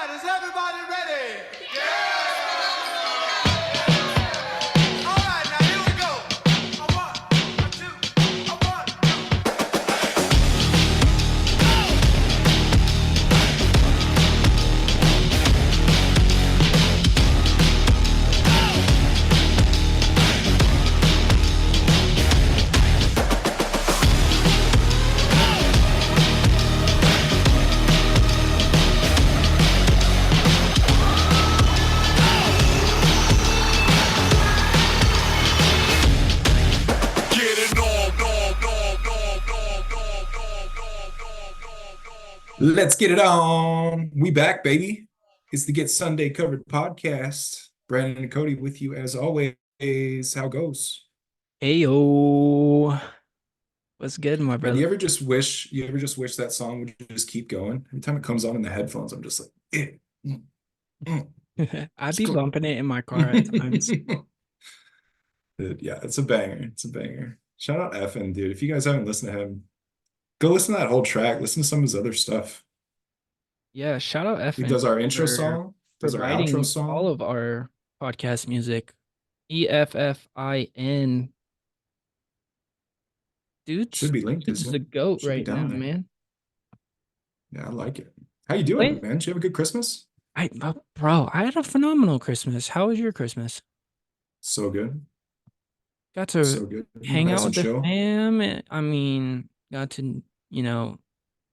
right, is everybody ready? Yeah! All right, now here we go. A one, a two, a one, Let's get it on. We back, baby. It's the Get Sunday Covered podcast. Brandon and Cody with you as always. How goes? Ayo, what's good, my Man, brother? you ever just wish that song would just keep going? Every time it comes on in the headphones, I'm just like, mm, mm, I'd it's be good. bumping it in my car at times. Yeah, it's a banger. It's a banger. Shout out FN, dude. If you guys haven't listened to him, go listen to that whole track. Listen to some of his other stuff. Yeah, shout out He FN does our intro for song, does our outro providing all song. of our podcast music. EFFIN. Should be linked, Dude's isn't the it? goat Should be right now, down there. man. Yeah, I like it. How you doing, Wait, man? Did you have a good Christmas? bro, I had a phenomenal Christmas. How was your Christmas? So good. Got to So good. hang Nice out with and the chill. fam. I mean, got to,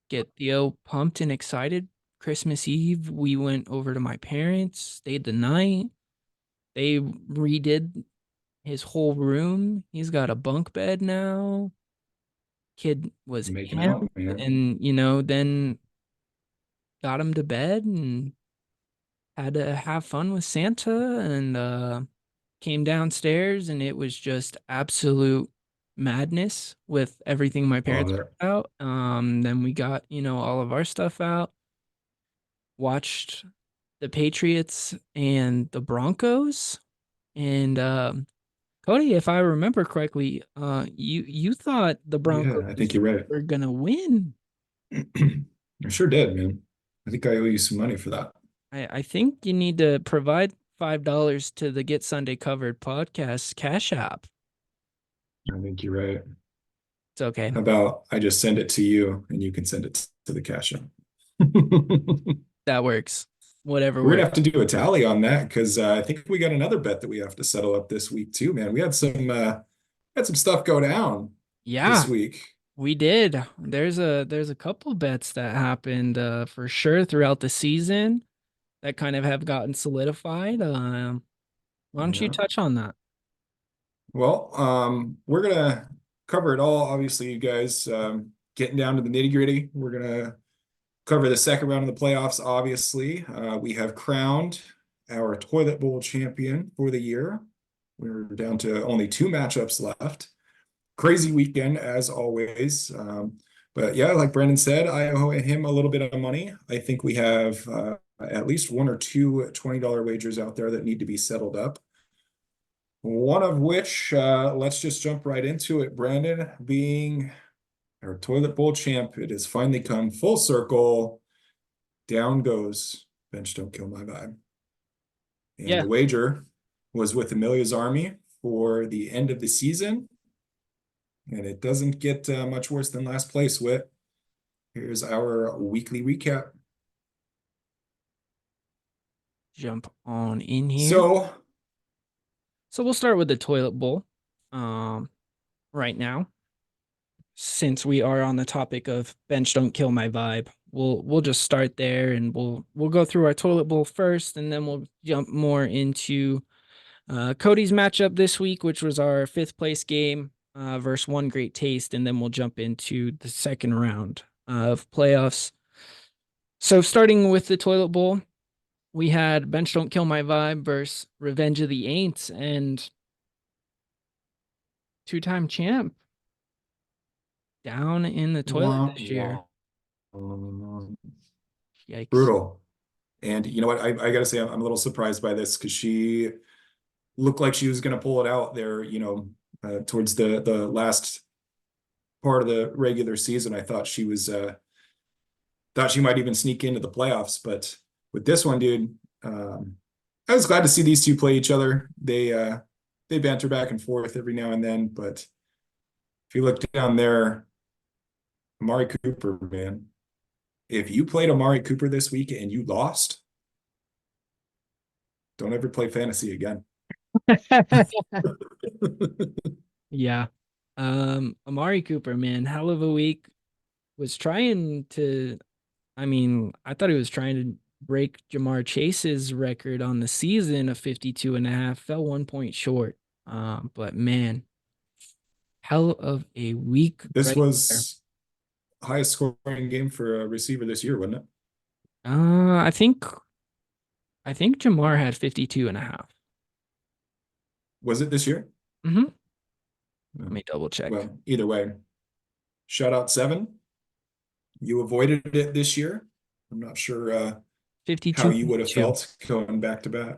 get Theo pumped and excited. Christmas Eve, we went over to my parents, stayed the night. They redid his whole room. He's got a bunk bed now. Kid was Making out, amped, man. and then got him to bed and had to have fun with Santa and came downstairs and it was just absolute madness with everything my Love parents it. put out. Then we got, all of our stuff out, watched the Patriots and the Broncos. And Cody, if I remember correctly, you thought the Yeah, I think Broncos you're right. were gonna win. I sure did, man. I think I owe you some money for that. I think you need to provide $5 to the Get Sunday Covered podcast cash app. I think you're right. It's okay. How about I just send it to you and you can send it to the cash app? We're That works. Whatever gonna works. have to do a tally on that because I think we got another bet that we have to settle up this week too, man. We had some stuff go down this Yeah, week. we did. There's a couple bets that happened for sure throughout the season that kind of have gotten solidified. Why don't you Yeah. touch on that? Well, we're gonna cover it all. Obviously, you guys getting down to the nitty-gritty. We're gonna cover the second round of the playoffs. Obviously, we have crowned our toilet bowl champion for the year. We're down to only two matchups left. Crazy weekend as always. But yeah, like Brendan said, I owe him a little bit of money. I think we have at least one or two $20 wagers out there that need to be settled up. One of which, let's just jump right into it. Brandon, being our toilet bowl champ, it has finally come full circle. Down goes bench don't kill my vibe. And Yeah, the wager was with Amelia's Army for the end of the season. And it doesn't get much worse than last place, Whit. Here's our weekly recap. jump on in here. So, So we'll start with the toilet bowl. Right now, since we are on the topic of bench don't kill my vibe, we'll just start there and we'll go through our toilet bowl first, and then we'll jump more into Cody's matchup this week, which was our fifth place game versus One Great Taste, and then we'll jump into the second round of playoffs. So starting with the toilet bowl, we had Bench Don't Kill My Vibe versus Revenge of the Aints, and two-time champ down in the toilet wah, this year. wah. Yikes. Brutal. And you know what? I gotta say, I'm a little surprised by this because she looked like she was gonna pull it out there, towards the last part of the regular season. I thought she was thought she might even sneak into the playoffs, but with this one, dude, I was glad to see these two play each other. They banter back and forth every now and then, but if you look down there, Amari Cooper, man, if you played Amari Cooper this week and you lost, don't ever play fantasy again. Yeah. Amari Cooper, man, hell of a week. Was trying to, I mean, I thought he was trying to break Jamar Chase's record on the season of 52.5, fell 1 point short. But man, hell of a week This right there. was highest scoring game for a receiver this year, wasn't it? I think Jamar had 52.5. Was it this year? Mm-hmm. Let me double check. Well, either way, shout out 7. You avoided it this year. I'm not sure 52 how you would have felt going back to back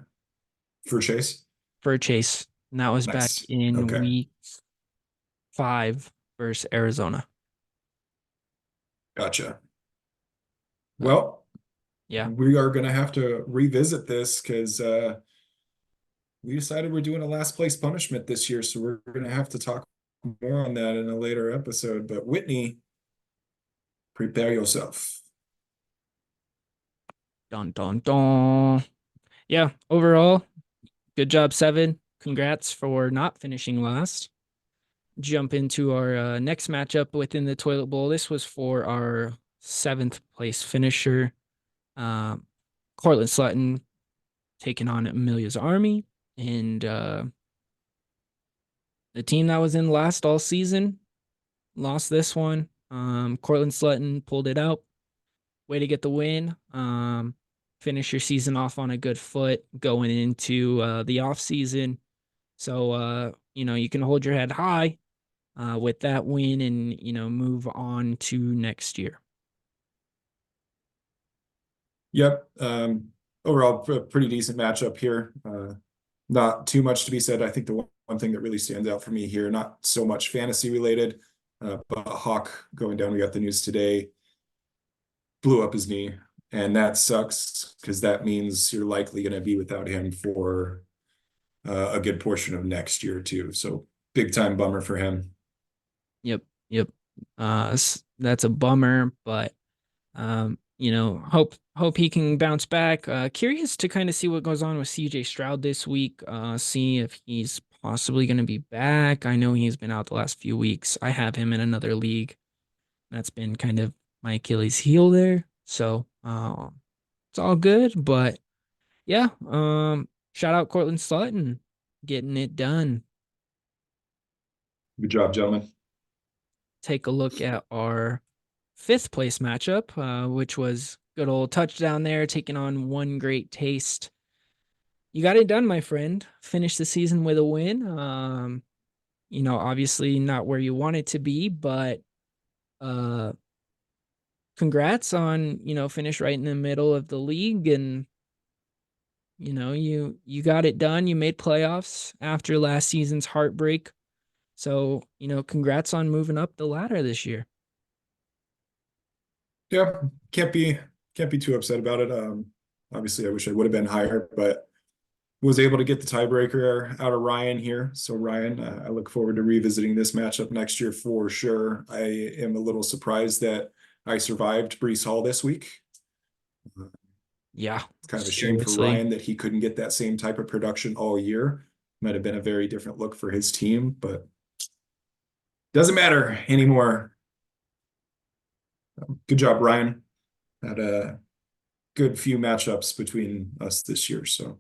for Chase. for Chase. And that was back Nice. in Okay. week 5 versus Arizona. Gotcha. Well, Yeah. we are going to have to revisit this because we decided we're doing a last place punishment this year. So we're going to have to talk more on that in a later episode. But Whitney, prepare yourself. Dun dun dun. Yeah, overall, good job, 7. Congrats for not finishing last. Jump into our next matchup within the toilet bowl. This was for our 7th place finisher. Cortland Sutton taking on Amelia's Army. And the team that was in last all season lost this one. Cortland Sutton pulled it out. Way to get the win. Finish your season off on a good foot going into the off season. So you can hold your head high with that win and move on to next year. Yep. Overall, pretty decent matchup here. Not too much to be said. I think the one thing that really stands out for me here, not so much fantasy related, but Hawk going down. We got the news today. Blew up his knee, and that sucks because that means you're likely going to be without him for a good portion of next year too. So big time bummer for him. Yep. That's a bummer, but hope he can bounce back. Curious to kind of see what goes on with CJ Stroud this week. See if he's possibly going to be back. I know he's been out the last few weeks. I have him in another league. That's been kind of my Achilles heel there. So it's all good, but yeah. Shout out Cortland Sutton getting it done. Good job, gentlemen. Take a look at our 5th place matchup, which was good old touchdown there, taking on One Great Taste. You got it done, my friend. Finished the season with a win. Obviously not where you want it to be, but congrats on, finish right in the middle of the league, and you got it done. You made playoffs after last season's heartbreak. So, congrats on moving up the ladder this year. Yeah, can't be too upset about it. Obviously, I wish I would have been higher, but was able to get the tiebreaker out of Ryan here. So Ryan, I look forward to revisiting this matchup next year for sure. I am a little surprised that I survived Breece Hall this week. Yeah, It's kind of a shame for Ryan that he couldn't get that same type of production all year. Might have been a very different look for his team, but doesn't matter anymore. Good job, Ryan. Had a good few matchups between us this year. So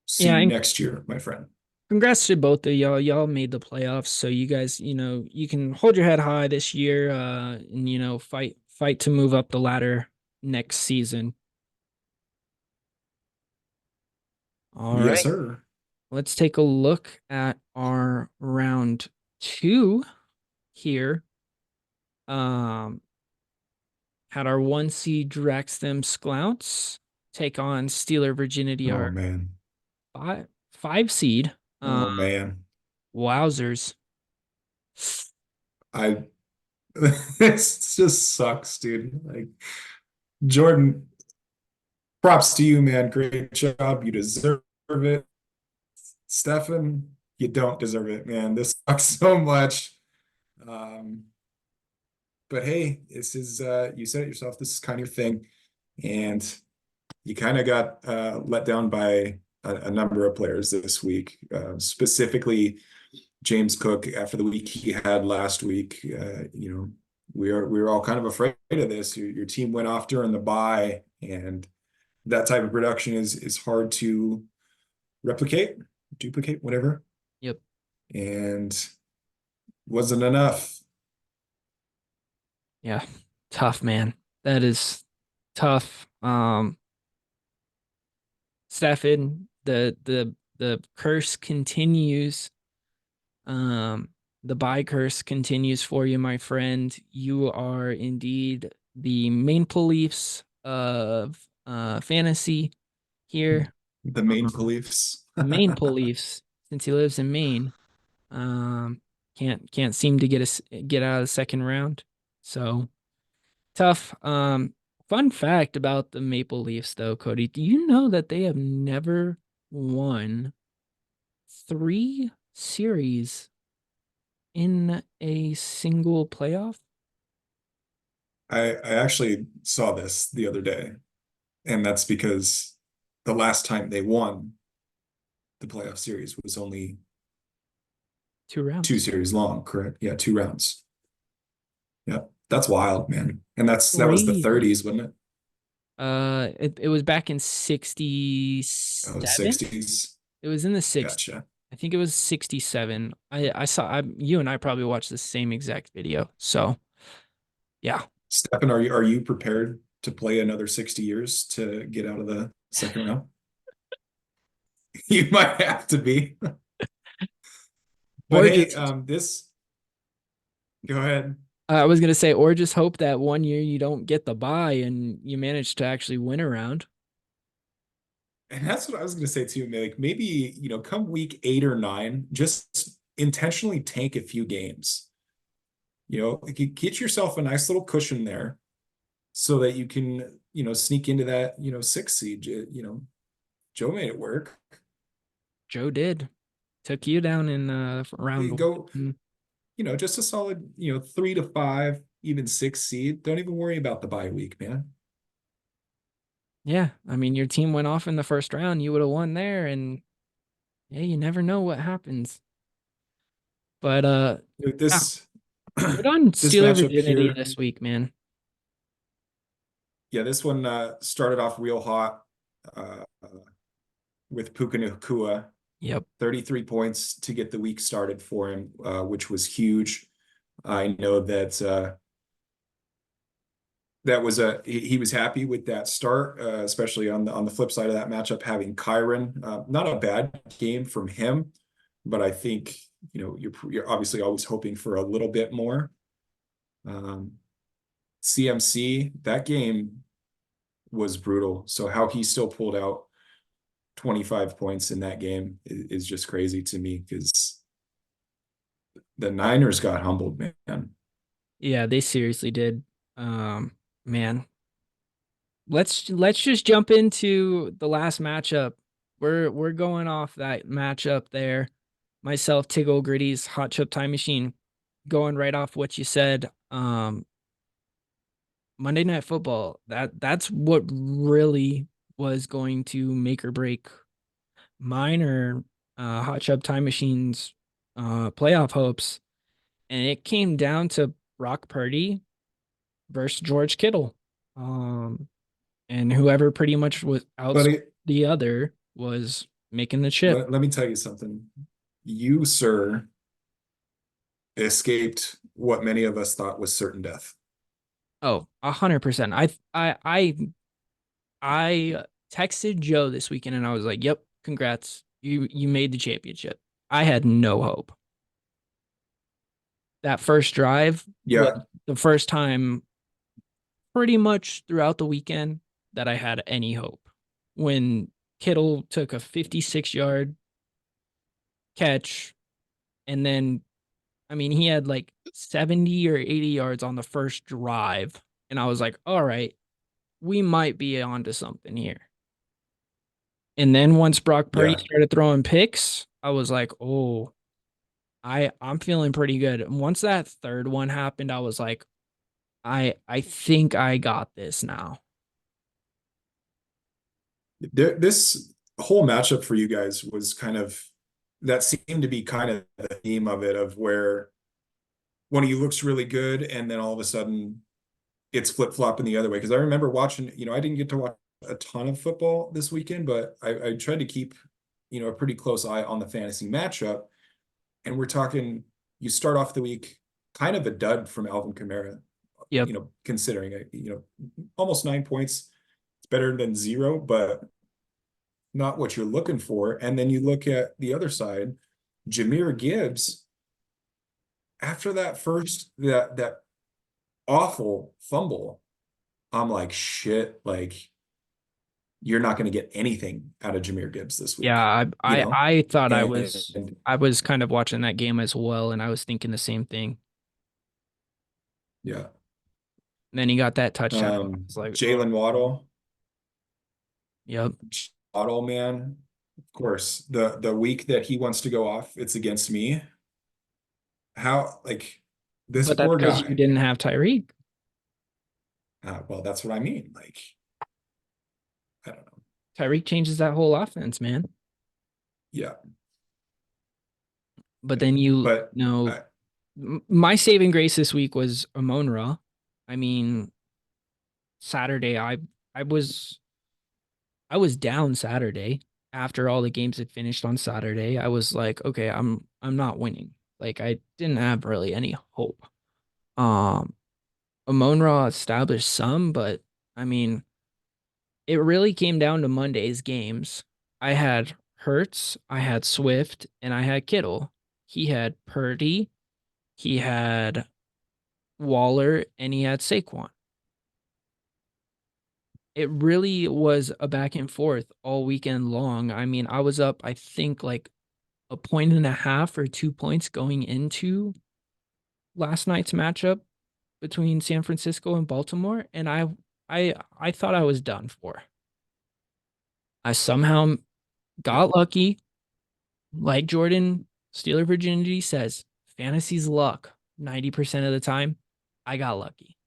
see you next year, my friend. Congrats to both of y'all. Y'all made the playoffs, so you guys, you can hold your head high this year, and fight to move up the ladder next season. All right. Yes, sir. Let's take a look at our round 2 here. Had our 1 seed Drax them Sklouts take on Steeler Virginity, Oh our man. 5 seed. Oh man. Wowzers. This just sucks, dude. Like Jordan, props to you, man. Great job. You deserve it. Stefan, you don't deserve it, man. This sucks so much. Um, but hey, this is you said it yourself, this is kind of your thing. And you kind of got let down by a number of players this week, specifically James Cook after the week he had last week. We were all kind of afraid of this. Your team went off during the bye, and that type of production is hard to replicate, duplicate, whatever. Yep. And wasn't enough. Yeah. Tough, man. That is tough. Stefan, the curse continues. The buy curse continues for you, my friend. You are indeed the Maple Leafs of fantasy here. The main Leafs. The Maple Leafs, since he lives in Maine. Um, can't seem to get out of the second round. So tough. Fun fact about the Maple Leafs, though, Cody. Do you know that they have never won 3 series in a single playoff? I actually saw this the other day, and that's because the last time they won the playoff series was only 2 rounds. 2 series long, correct? Yeah, 2 rounds. Yeah, that's wild, man. And that was the Crazy. 30s, wasn't it? It was back in Oh, 67. 60s. It was in the 60s. Gotcha. I think it was 67. I saw you and I probably watched the same exact video. So yeah. Stefan, are you prepared to play another 60 years to get out of the second round? You might have to be. But Or hey, just go ahead. I was gonna say, or just hope that one year you don't get the bye and you manage to actually win a round. And that's what I was going to say too. Like maybe, come week 8 or 9, just intentionally tank a few games. Like you get yourself a nice little cushion there so that you can, sneak into that, 6 seed. Joe made it work. Joe did. Took you down in round Go, one. just a solid, 3 to 5, even 6 seed. Don't even worry about the bye week, man. Yeah, I mean your team went off in the first round. You would have won there, and yeah, you never know what happens. But yeah, This good on this Steeler matchup virginity here, this week, man. yeah, this one started off real hot with Puka Nacua. Yep. 33 points to get the week started for him, which was huge. I know that he was happy with that start, especially on the flip side of that matchup, having Kyron. Not a bad game from him, but I think you're obviously always hoping for a little bit more. CMC, that game was brutal. So how he still pulled out 25 points in that game is just crazy to me because the Niners got humbled, man. Yeah, they seriously did. Man, let's just jump into the last matchup. We're going off that matchup there. Myself, Tiggle Gritty's Hot Chip Time Machine, going right off what you said. Monday Night Football. That's what really was going to make or break mine or Hot Chip Time Machine's playoff hopes, and it came down to Brock Purdy versus George Kittle. And whoever pretty much was But outscored the other was making the chip. let me tell you something. You, sir, escaped what many of us thought was certain death. Oh, 100%. I texted Joe this weekend and I was like, "Yep, congrats. You made the championship." I had no hope. That first drive was Yeah, the first time pretty much throughout the weekend that I had any hope. When Kittle took a 56-yard catch, and then, I mean, he had like 70 or 80 yards on the first drive. And I was like, all right, we might be onto something here. And then once Brock Purdy Yeah. started throwing picks, I was like, oh, I'm feeling pretty good. And once that third one happened, I was like, I think I got this now. This whole matchup for you guys was kind of that seemed to be kind of the theme of it, of where one of you looks really good and then all of a sudden it's flip-flopping the other way. Because I remember watching, I didn't get to watch a ton of football this weekend, but I tried to keep, a pretty close eye on the fantasy matchup. And we're talking, you start off the week kind of a dud from Alvin Kamara, Yep. considering it, almost 9 points. It's better than zero, but not what you're looking for. And then you look at the other side, Jahmyr Gibbs, after that awful fumble, I'm like, shit, like you're not going to get anything out of Jahmyr Gibbs this Yeah, week, I thought and I was kind of watching that game as well, and I was thinking the same thing. yeah. And then he got that touchdown. I was like, oh, Jalen Waddle, yep. man, of course, the week that he wants to go off, it's against me. How, like, this But that's poor because you guy. didn't have Tyreek. Well, that's what I mean. Like, I don't know. Tyreek changes that whole offense, man. Yeah, But then you but know, I, my saving grace this week was Amonra. I mean, Saturday, I was I was down Saturday after all the games had finished on Saturday. I was like, okay, I'm not winning. Like I didn't have really any hope. Um, Amonra established some, but I mean, it really came down to Monday's games. I had Hertz, I had Swift, and I had Kittle. He had Purdy, he had Waller, and he had Saquon. It really was a back and forth all weekend long. I mean, I was up, I think, like a point and a half or 2 points going into last night's matchup between San Francisco and Baltimore, and I thought I was done for. I somehow got lucky. Like Jordan Steeler Virginity says, fantasy's luck. 90% of the time, I got lucky.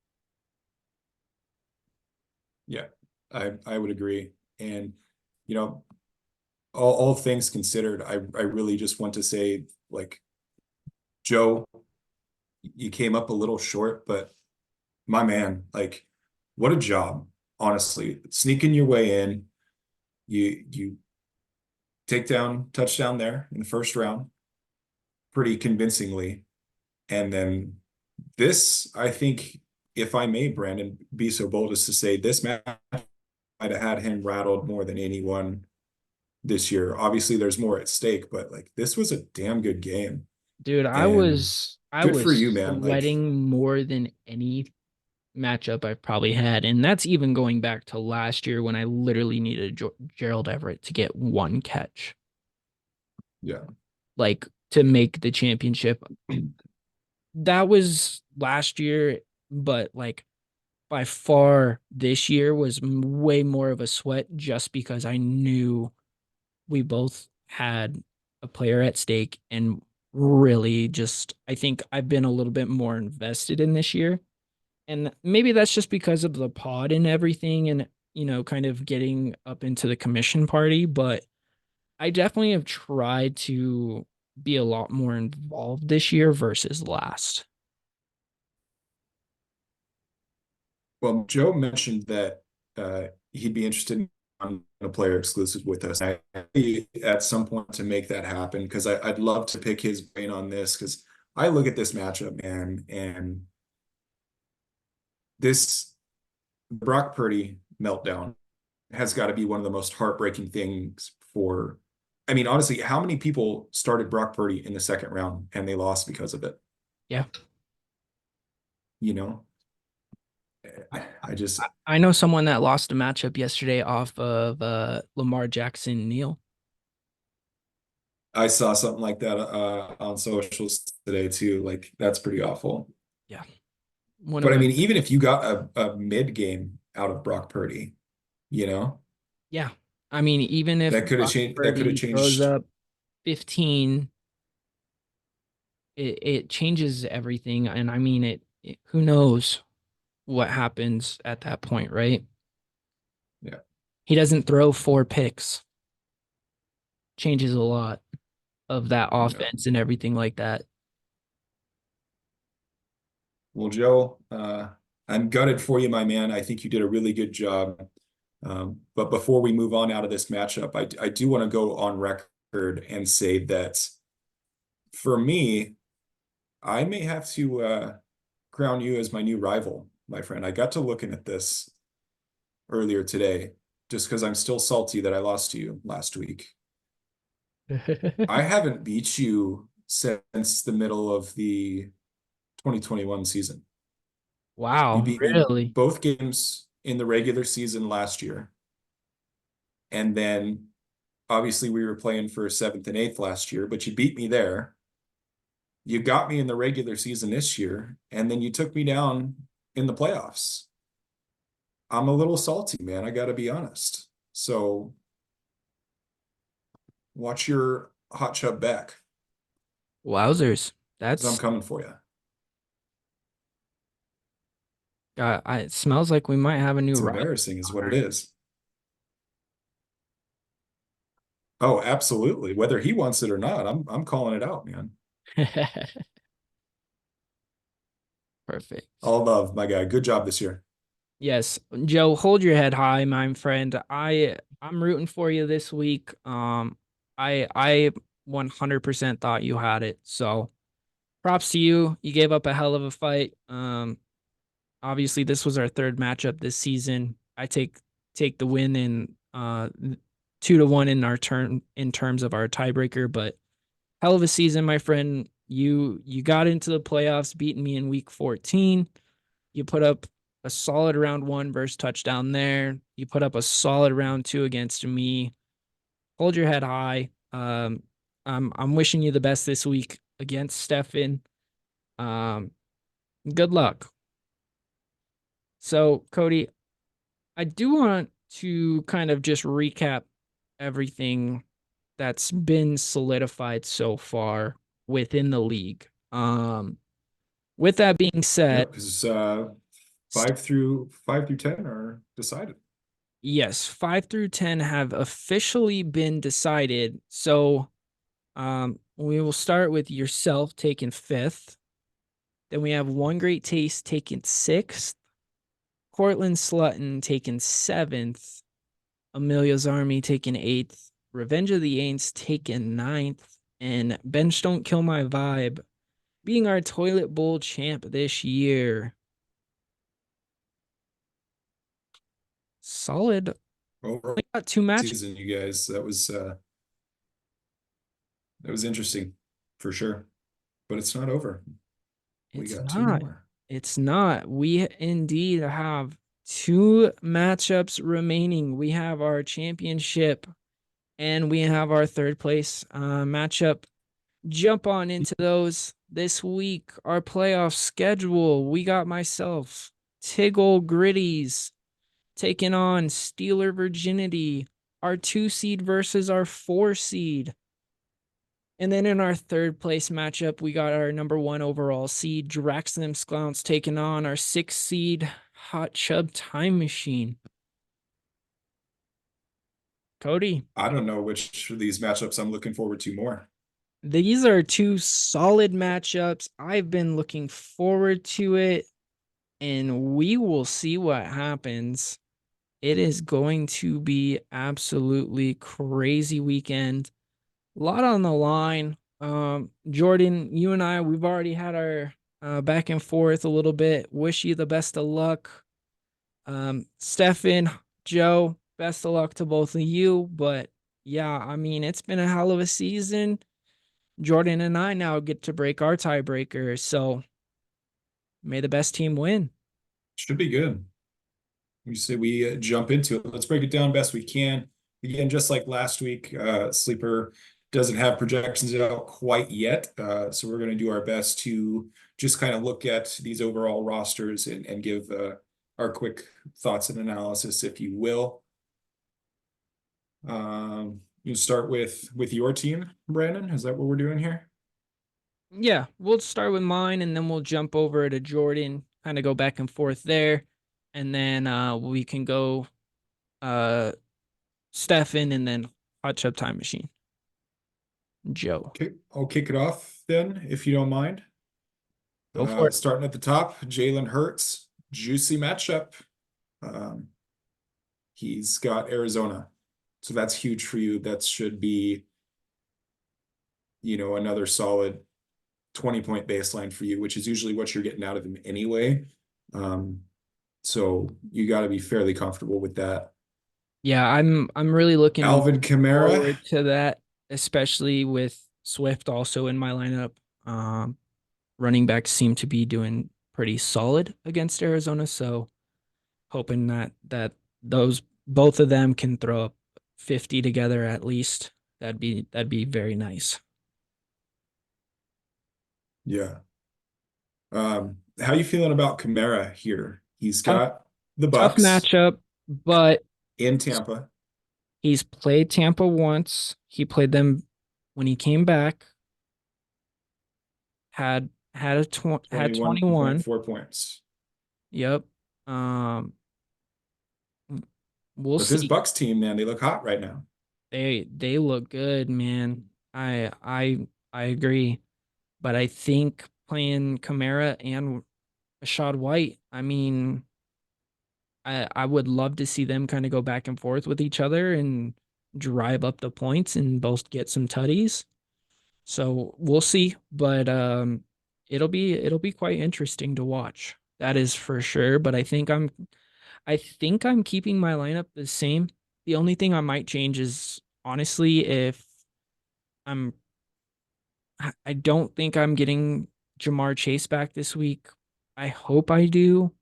yeah, I would agree. And you know, all things considered, I really just want to say, like, Joe, you came up a little short, but my man, like, what a job, honestly. Sneaking your way in, you take down touchdown there in the first round pretty convincingly. And then this, I think, if I may, Brandon, be so bold as to say this match might have had him rattled more than anyone this year. Obviously, there's more at stake, but like this was a damn good game. Dude, I And was I good for you, was man. Like, sweating more than any matchup I've probably had. And that's even going back to last year when I literally needed Gerald Everett to get one catch, yeah, like to make the championship. That was last year, but like by far this year was way more of a sweat just because I knew we both had a player at stake and really just I think I've been a little bit more invested in this year. And maybe that's just because of the pod and everything and kind of getting up into the commission party, but I definitely have tried to be a lot more involved this year versus last. well, Joe mentioned that he'd be interested in a player exclusive with us. At some point to make that happen because I'd love to pick his brain on this because I look at this matchup, man, and this Brock Purdy meltdown has got to be one of the most heartbreaking things for. I mean, honestly, how many people started Brock Purdy in the second round and they lost because of it? Yeah. You know, I, I just I know someone that lost a matchup yesterday off of Lamar Jackson Neal. I saw something like that on socials today too. Like that's pretty awful. Yeah. One of But I my mean, even if you got a mid game out of Brock Purdy, you know, yeah. I mean, even if That could have Brock changed. That could have Purdy throws changed. up 15, it changes everything. And I mean, who knows what happens at that point, right? Yeah. He doesn't throw 4 picks, changes a lot of that Yeah. offense and everything like that. Well, Joe, I'm gutted for you, my man. I think you did a really good job. But before we move on out of this matchup, I do want to go on record and say that for me, I may have to crown you as my new rival, my friend. I got to looking at this earlier today just because I'm still salty that I lost to you last week. I haven't beat you since the middle of the 2021 season. You Wow, beat me really? both games in the regular season last year. And then obviously we were playing for seventh and eighth last year, but you beat me there. You got me in the regular season this year, and then you took me down in the playoffs. I'm a little salty, man. I got to be honest. So watch your hot chub back Wowzers. because I'm That's coming for you. it smells like we might have a new It's rival. embarrassing, is what it is. Oh, absolutely. Whether he wants it or not, I'm calling it out, man. Perfect. All love, my guy. Good job this year. Yes, Joe, hold your head high, my friend. I'm rooting for you this week. I 100% thought you had it. So, props to you. You gave up a hell of a fight. Obviously this was our third matchup this season. I take the win in 2-1 in our turn in terms of our tiebreaker, but hell of a season, my friend. You got into the playoffs, beating me in week 14. You put up a solid round 1 versus touchdown there. You put up a solid round 2 against me. Hold your head high. I'm wishing you the best this week against Stefan. Um, good luck. So, Cody, I do want to kind of just recap everything that's been solidified so far within the league. With that being Yeah, said, because five through 10 are decided. yes, 5 through 10 have officially been decided. So, we will start with yourself taking 5th. Then we have One Great Taste taking 6th. Cortland Slutton taking 7th. Amelia's Army taking 8th. Revenge of the Aints taking 9th. And Bench Don't Kill My Vibe being our Toilet Bowl champ this year. Solid. Overall We got 2 matches. season, you guys. That was interesting for sure. But it's not over. We It's got two not. more. It's not. We indeed have 2 matchups remaining. We have our championship and we have our third place matchup. Jump on into those this week. Our playoff schedule. We got myself, Tiggle Gritties, taking on Steeler Virginity, our 2 seed versus our 4 seed. And then in our third place matchup, we got our number 1 overall seed, Drax Them Sklounce, taking on our 6 seed Hot Chub Time Machine. Cody, I don't know which of these matchups I'm looking forward to more. these are 2 solid matchups. I've been looking forward to it, and we will see what happens. It is going to be absolutely crazy weekend. A lot on the line. Jordan, you and I, we've already had our back and forth a little bit. Wish you the best of luck. Stefan, Joe, best of luck to both of you. But yeah, I mean, it's been a hell of a season. Jordan and I now get to break our tiebreaker. So may the best team win. Should be good. We say we jump into it. Let's break it down best we can. Again, just like last week, Sleeper doesn't have projections out quite yet. So we're going to do our best to just kind of look at these overall rosters and give our quick thoughts and analysis, if you will. You start with your team, Brandon. Is that what we're doing here? Yeah, we'll start with mine and then we'll jump over to Jordan, kind of go back and forth there. And then we can go uh Stefan and then Hot Tub Time Machine. Joe. Okay, I'll kick it off then, if you don't mind. Go for it. Starting at the top, Jalen Hurts, juicy matchup. Um, he's got Arizona, so that's huge for you. That should be, another solid 20-point baseline for you, which is usually what you're getting out of him anyway. Um, so you got to be fairly comfortable with that. Yeah, I'm really looking Alvin Kamara, forward to that, especially with Swift also in my lineup. Um, Running backs seem to be doing pretty solid against Arizona, so hoping that those both of them can throw up 50 together at least. That'd be very nice. yeah. How you feeling about Kamara here? He's Tough got the tough Bucks matchup, but in Tampa, he's played Tampa once. He played them when he came back, had 21. 21.4 points. Yep. Um we'll But this see. Bucks team, man, they look hot right now. They look good, man. I agree. But I think playing Kamara and Rashad White, I mean, I would love to see them kind of go back and forth with each other and drive up the points and both get some tutties. So we'll see, but it'll be quite interesting to watch. That is for sure. But I think I'm keeping my lineup the same. The only thing I might change is honestly if I'm I don't think I'm getting Jamar Chase back this week. I hope I do.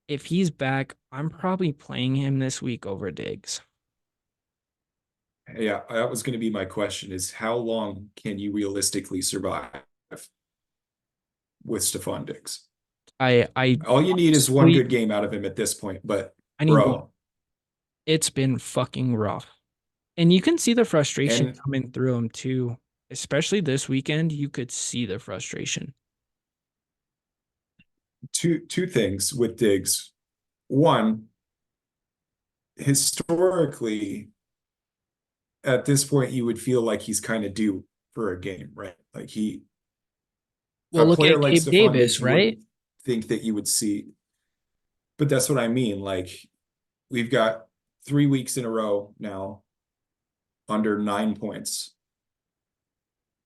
If he's back, I'm probably playing him this week over Diggs. Yeah, that was going to be my question is how long can you realistically survive with Stephon Diggs? I All you need is one honestly good game out of him at this point, but I need one. bro, It's been fucking rough. And you can see the frustration and coming through him too. Especially this weekend, you could see the frustration. two things with Diggs. One, historically, at this point, you would feel like he's kind of due for a game, right? Like Well, a look player at like Gabe Stephon Diggs, Davis, you right? wouldn't think that you would see. But that's what I mean. Like we've got 3 weeks in a row now under 9 points,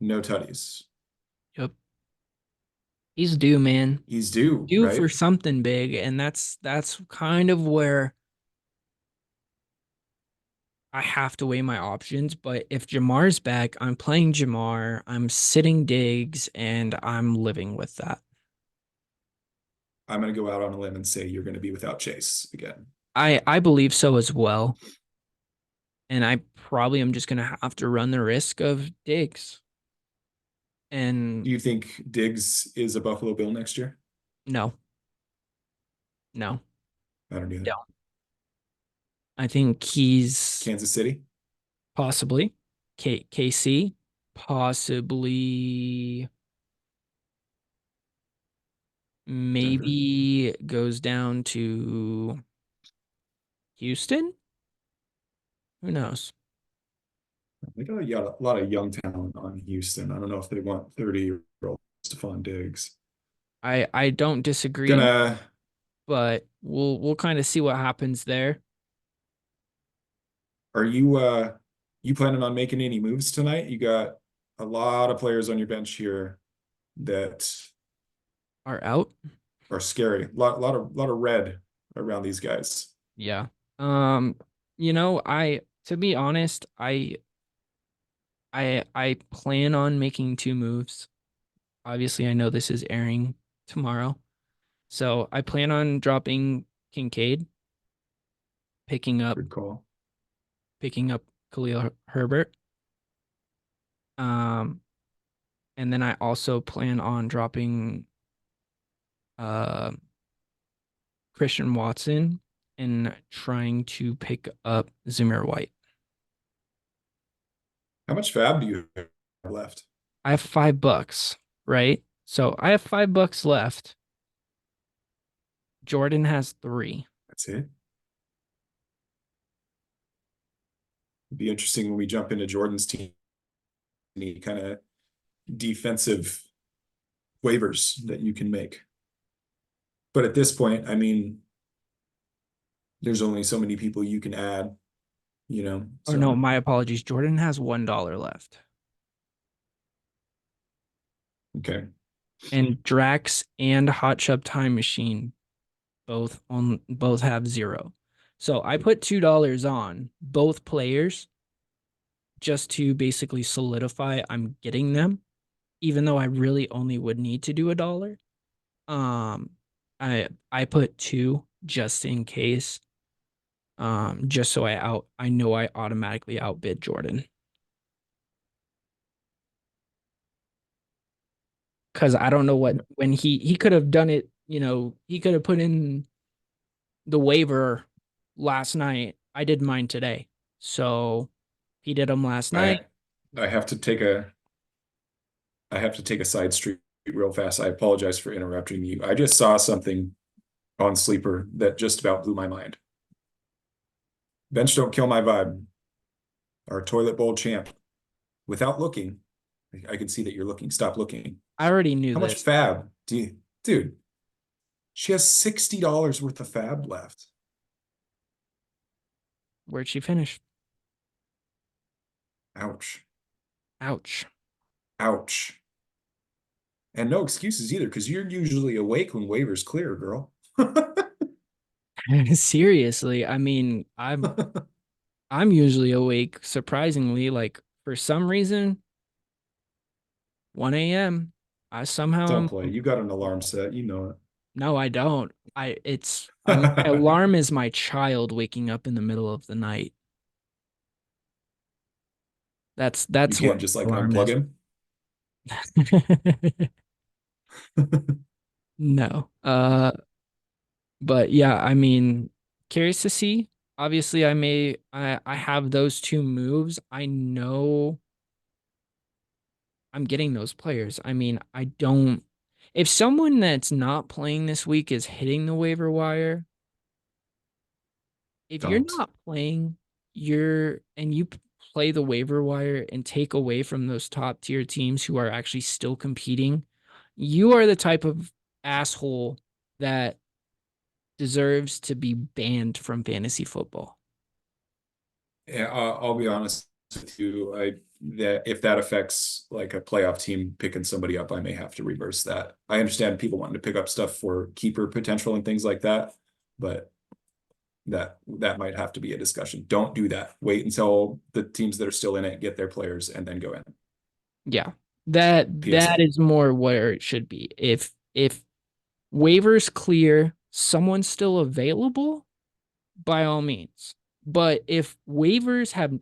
no tutties. Yep. He's due, man. He's He's due, due for right? something big, and that's kind of where I have to weigh my options. But if Jamar's back, I'm playing Jamar, I'm sitting Diggs, and I'm living with that. I'm going to go out on a limb and say you're going to be without Chase again. I believe so as well. And I probably am just gonna have to run the risk of Diggs. And Do you think Diggs is a Buffalo Bill next year? no, no, I don't either. don't. I think he's Kansas City, possibly KC, possibly Denver. maybe goes down to Houston. Who knows? They got a lot of young talent on Houston. I don't know if they want 30-year-old Stephon Diggs. I don't disagree, Gonna, but we'll kind of see what happens there. are you planning on making any moves tonight? You got a lot of players on your bench here that Are out. are scary. Lot of red around these guys. Yeah. I to be honest, I plan on making two moves. Obviously, I know this is airing tomorrow. So I plan on dropping Kincaid, picking up Good call. picking up Khalil Herbert. Um, and then I also plan on dropping uh Christian Watson and trying to pick up Zamir White. How much fab do you have left? I have $5, right? So I have $5 left. Jordan has 3. That's it. It'd be interesting when we jump into Jordan's team, any kind of defensive waivers that you can make. But at this point, I mean, there's only so many people you can add, you know. Oh So no, my apologies. Jordan has $1 left. okay. And Drax and Hot Chub Time Machine both have 0. So I put $2 on both players just to basically solidify I'm getting them, even though I really only would need to do $1. Um, I put 2 just in case. Just so I know I automatically outbid Jordan. Because I don't know what when he could have done it, he could have put in the waiver last night. I did mine today. So he did them last night. I have to take a side street real fast. I apologize for interrupting you. I just saw something on Sleeper that just about blew my mind. Bench don't kill my vibe. Our toilet bowl champ. Without looking, I can see that you're looking. Stop looking. I already knew How much this. fab do you, dude? She has $60 worth of fab left. Where'd she finish? Ouch. Ouch. Ouch. And no excuses either, because you're usually awake when waivers clear, girl. Seriously, I mean, I'm usually awake, surprisingly, like for some reason, 1 a.m. I somehow Don't am. play. You got an alarm set. You know No, I don't. My it. alarm is my child waking up in the middle of the night. That's You what can't just my like alarm unplug is. him. No. But yeah, I mean, curious to see. Obviously, I have those 2 moves. I know I'm getting those players. I mean, I don't if someone that's not playing this week is hitting the waiver wire, if you're Don't. not playing, you play the waiver wire and take away from those top tier teams who are actually still competing, you are the type of asshole that deserves to be banned from fantasy football. Yeah, I'll be honest with you. That if that affects like a playoff team picking somebody up, I may have to reverse that. I understand people wanting to pick up stuff for keeper potential and things like that, but that might have to be a discussion. Don't do that. Wait until the teams that are still in it get their players and then go in. Yeah. That PSA. is more where it should be. If waivers clear, someone's still available, by all means. But if waivers have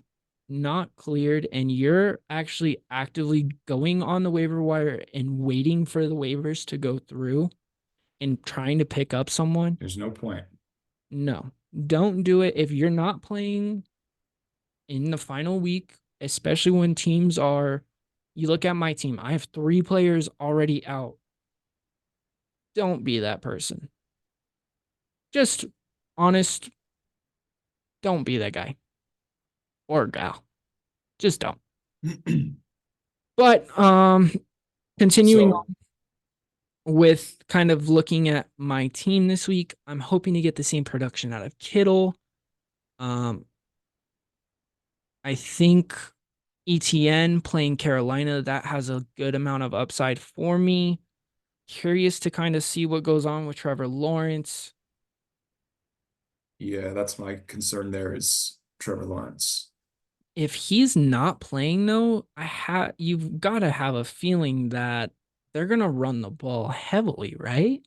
not cleared and you're actually actively going on the waiver wire and waiting for the waivers to go through and trying to pick up someone, There's no point. no, don't do it. If you're not playing in the final week, especially when teams are, you look at my team, I have 3 players already out. Don't be that person. Just honest, don't be that guy or gal. Just don't. But continuing So on with kind of looking at my team this week, I'm hoping to get the same production out of Kittle. Um, I think ETN playing Carolina, that has a good amount of upside for me. Curious to kind of see what goes on with Trevor Lawrence. yeah, that's my concern there is Trevor Lawrence. If he's not playing though, you've got to have a feeling that they're going to run the ball heavily, right?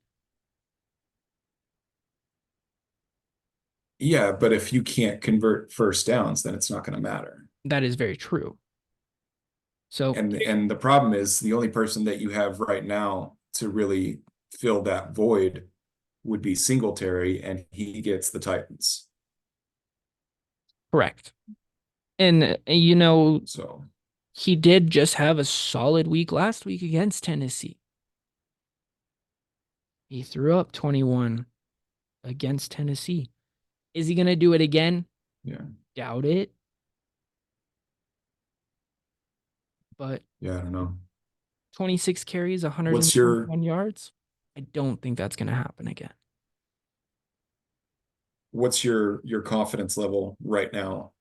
Yeah, but if you can't convert first downs, then it's not going to matter. That is very true. So, And the problem is the only person that you have right now to really fill that void would be Singletary, and he gets the Titans. correct. And So he did just have a solid week last week against Tennessee. He threw up 21 against Tennessee. Is he going to do it again? Yeah. Doubt it. But Yeah, I don't know. 26 carries, What's your 121 yards. I don't think that's going to happen again. what's your confidence level right now?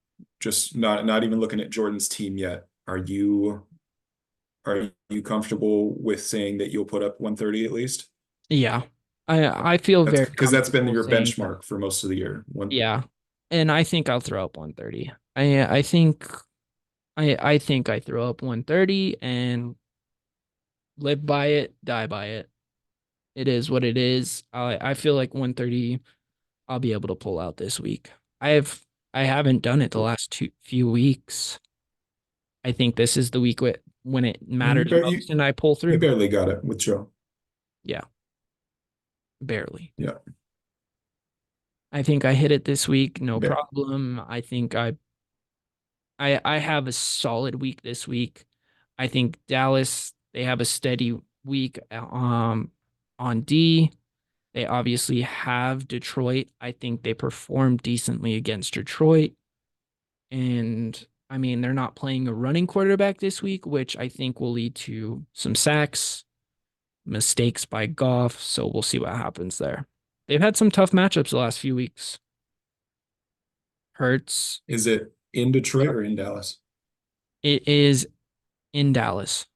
Just not even looking at Jordan's team yet. Are you comfortable with saying that you'll put up 130 at least? Yeah. I feel That's very because that's been comfortable your saying that. benchmark for most of the year. Yeah. And I think I'll throw up 130. I think I throw up 130 and live by it, die by it. It is what it is. I feel like 130 I'll be able to pull out this week. I haven't done it the last few weeks. I think this is the week when it And matters most and I pull you through. barely got it with Joe. Yeah, barely. Yeah, I think I hit it this week, no yeah. problem. I think I have a solid week this week. I think Dallas, they have a steady week on D. They obviously have Detroit. I think they performed decently against Detroit. And I mean, they're not playing a running quarterback this week, which I think will lead to some sacks, mistakes by Goff. So we'll see what happens there. They've had some tough matchups the last few weeks. Hurts. Is it in Detroit or in Dallas? It is in Dallas.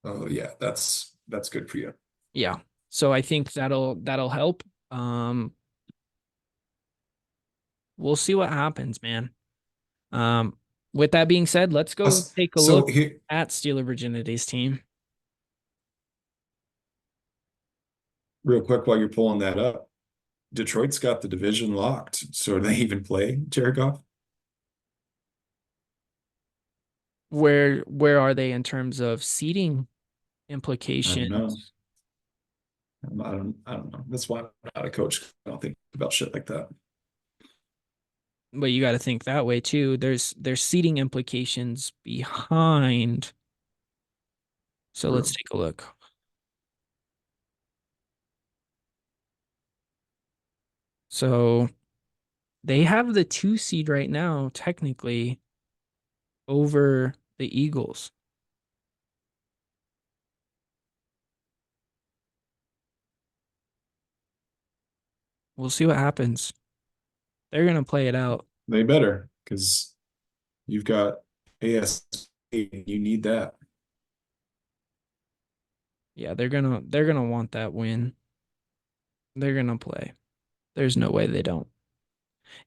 Oh yeah, that's good for you. Yeah. So I think that'll help. Um, we'll see what happens, man. Um, with that being said, let's go take a So look here, at Steeler Virginity's team. real quick, while you're pulling that up, Detroit's got the division locked. So do they even play Jared Goff? Where are they in terms of seating I don't know. implications? I don't know. That's why I'm not a coach. I don't think about shit like that. But you got to think that way too. There's seating implications behind. So let's True. take a look. So they have the 2 seed right now, technically, over the Eagles. We'll see what happens. They're gonna play it out. They better, because you've got ASP. You need that. Yeah, they're gonna want that win. They're gonna play. There's no way they don't.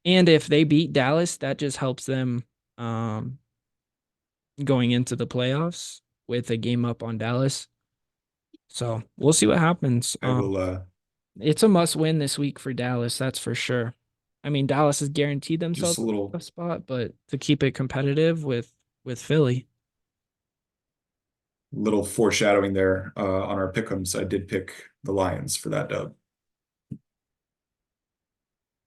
And if they beat Dallas, that just helps them um going into the playoffs with a game up on Dallas. So we'll see what happens. I will It's a must win this week for Dallas, that's for sure. I mean, Dallas has guaranteed just themselves a little a spot, but to keep it competitive with Philly. little foreshadowing there on our pick'ems. I did pick the Lions for that dub.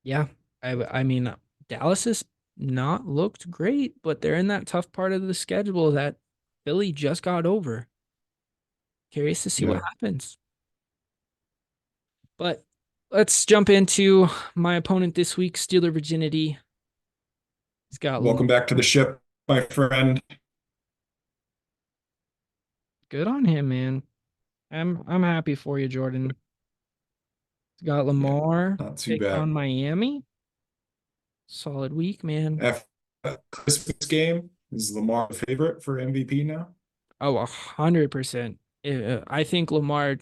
Yeah. I mean, Dallas has not looked great, but they're in that tough part of the schedule that Philly just got over. Curious to see what Yeah. happens. But let's jump into my opponent this week, Steeler Virginity. He's got Welcome back to the ship, my friend. good on him, man. I'm happy for you, Jordan. He's got Yeah, Lamar not too taking on bad. Miami. Solid week, man. After Christmas game, is Lamar the favorite for MVP now? Oh, 100%. I think Lamar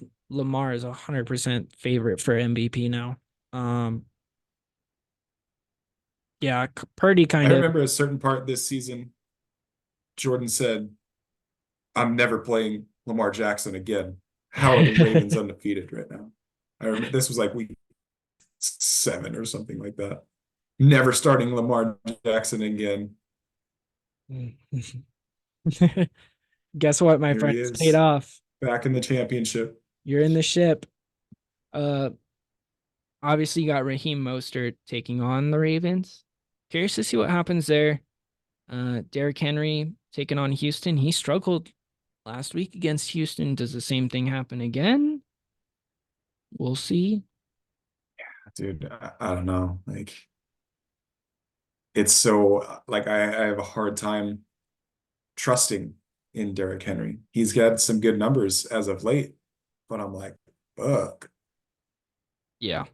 is 100% favorite for MVP now. Um, yeah, Purdy I kind of. remember a certain part this season, Jordan said, I'm never playing Lamar Jackson again. How are the Ravens undefeated right now? I remember this was like week 7 or something like that. Never starting Lamar Jackson again. Guess what, my Here friend? he It's paid is, off. back in the championship. You're in the ship. Uh, obviously you got Raheem Mostert taking on the Ravens. Curious to see what happens there. Derrick Henry taking on Houston. He struggled last week against Houston. Does the same thing happen again? We'll see. Dude, I don't know. Like, it's so like I have a hard time trusting in Derrick Henry. He's got some good numbers as of late, but I'm like, fuck. Yeah.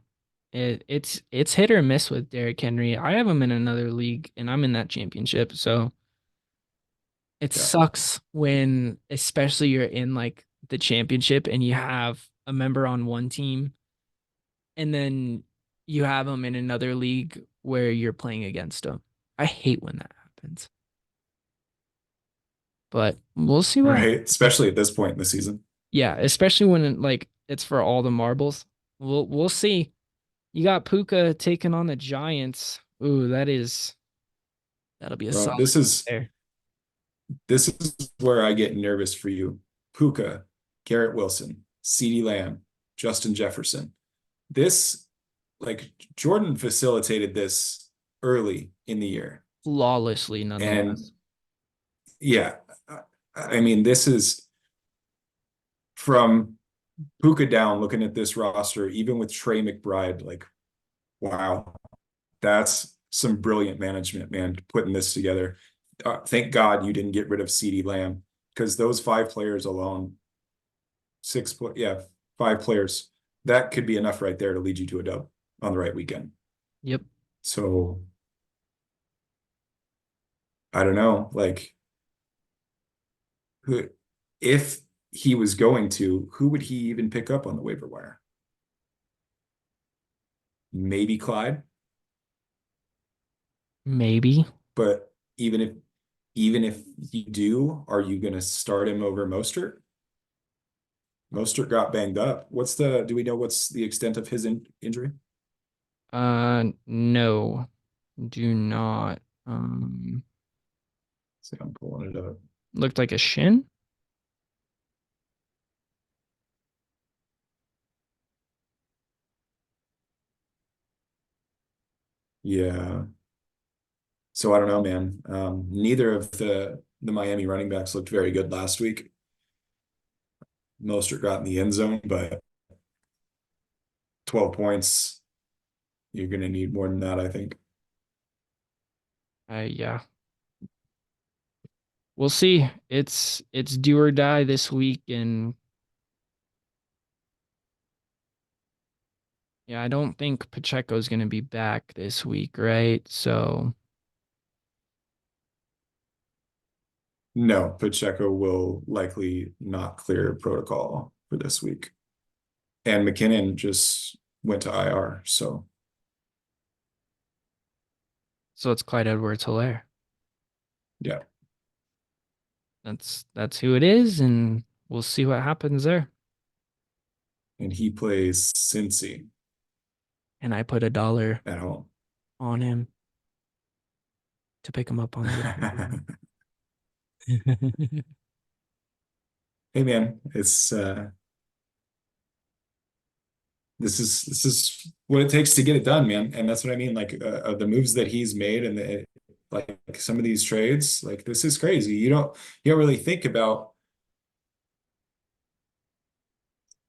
It's hit or miss with Derrick Henry. I have him in another league and I'm in that championship. So it Yeah. sucks when especially you're in like the championship and you have a member on one team and then you have them in another league where you're playing against them. I hate when that happens. But we'll see what Right. happens. Especially at this point in the season. Yeah, especially when like it's for all the marbles. We'll see. You got Puka taking on the Giants. Ooh, that'll be a Bro, solid there. this is where I get nervous for you. Puka, Garrett Wilson, CeeDee Lamb, Justin Jefferson. This, like, Jordan facilitated this early in the year. Flawlessly And nonetheless. yeah, I mean, this is from Puka down looking at this roster, even with Trey McBride, like, wow, that's some brilliant management, man, putting this together. Thank God you didn't get rid of CeeDee Lamb because those five players alone, yeah, five players, that could be enough right there to lead you to a dub on the right weekend. Yep. So I don't know, like, who, if he was going to, who would he even pick up on the waiver wire? Maybe Clyde, Maybe. but even if you do, are you going to start him over Mostert? Mostert got banged up. Do we know what's the extent of his injury? No. Do not. So I'm pulling it up. Looked like a shin. Yeah. So I don't know, man. Neither of the Miami running backs looked very good last week. Mostert got in the end zone, but 12 points, you're going to need more than that, I think. Yeah. We'll see. It's do or die this week, and yeah, I don't think Pacheco's gonna be back this week, right? So No, Pacheco will likely not clear protocol for this week. And McKinnon just went to IR, so it's Clyde Edwards-Helaire. yeah. That's who it is, and we'll see what happens there. And he plays Cincy And I put $1 at home. on him to pick him up on the waiver. Hey man, it's this is what it takes to get it done, man. And that's what I mean. Like the moves that he's made and like some of these trades, like this is crazy. You don't really think about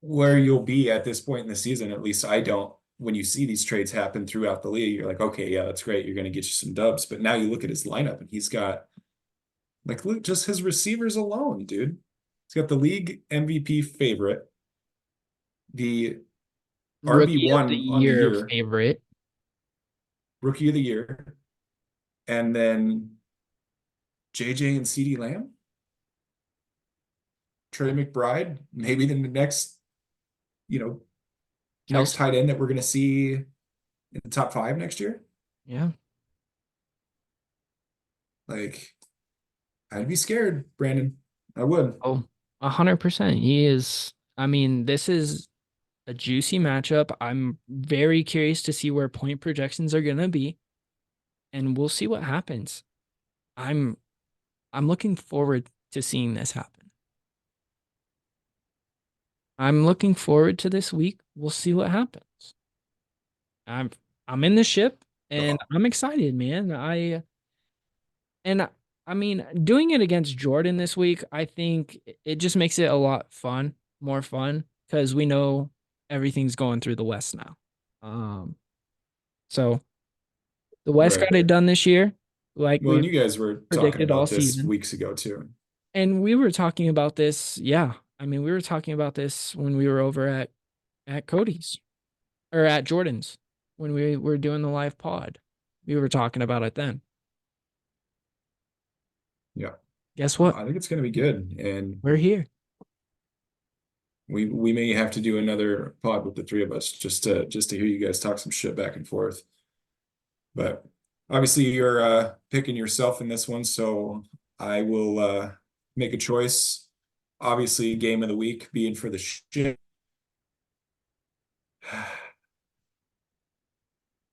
where you'll be at this point in the season. At least I don't. When you see these trades happen throughout the league, you're like, okay, yeah, that's great. You're going to get you some dubs. But now you look at his lineup and he's got like look just his receivers alone, dude. He's got the league MVP favorite, the Rookie of the RB1 on the year year, favorite. rookie of the year, and then JJ and CeeDee Lamb, Trey McBride, maybe the next, you know, next Kelsey. tight end that we're going to see in the top 5 next year. Yeah. Like, I'd be scared, Brandon. I would. Oh, 100%. He is. I mean, this is a juicy matchup. I'm very curious to see where point projections are gonna be, and we'll see what happens. I'm I'm looking forward to seeing this happen. I'm looking forward to this week. We'll see what happens. I'm I'm in the ship and Oh, I'm excited, man. And I mean, doing it against Jordan this week, I think it just makes it a lot more fun, because we know everything's going through the West now. Um, so the West Right. got it done this year, like Well, we and you guys were talking predicted all about this season. weeks ago too. And we were talking about this, yeah. I mean, we were talking about this when we were over at Cody's or at Jordan's when we were doing the live pod. We were talking about it then. Yeah. Guess what? I think it's going to be good, and We're here. we may have to do another pod with the three of us just to hear you guys talk some shit back and forth. But obviously, you're picking yourself in this one, so I will make a choice. Obviously, game of the week being for the shit.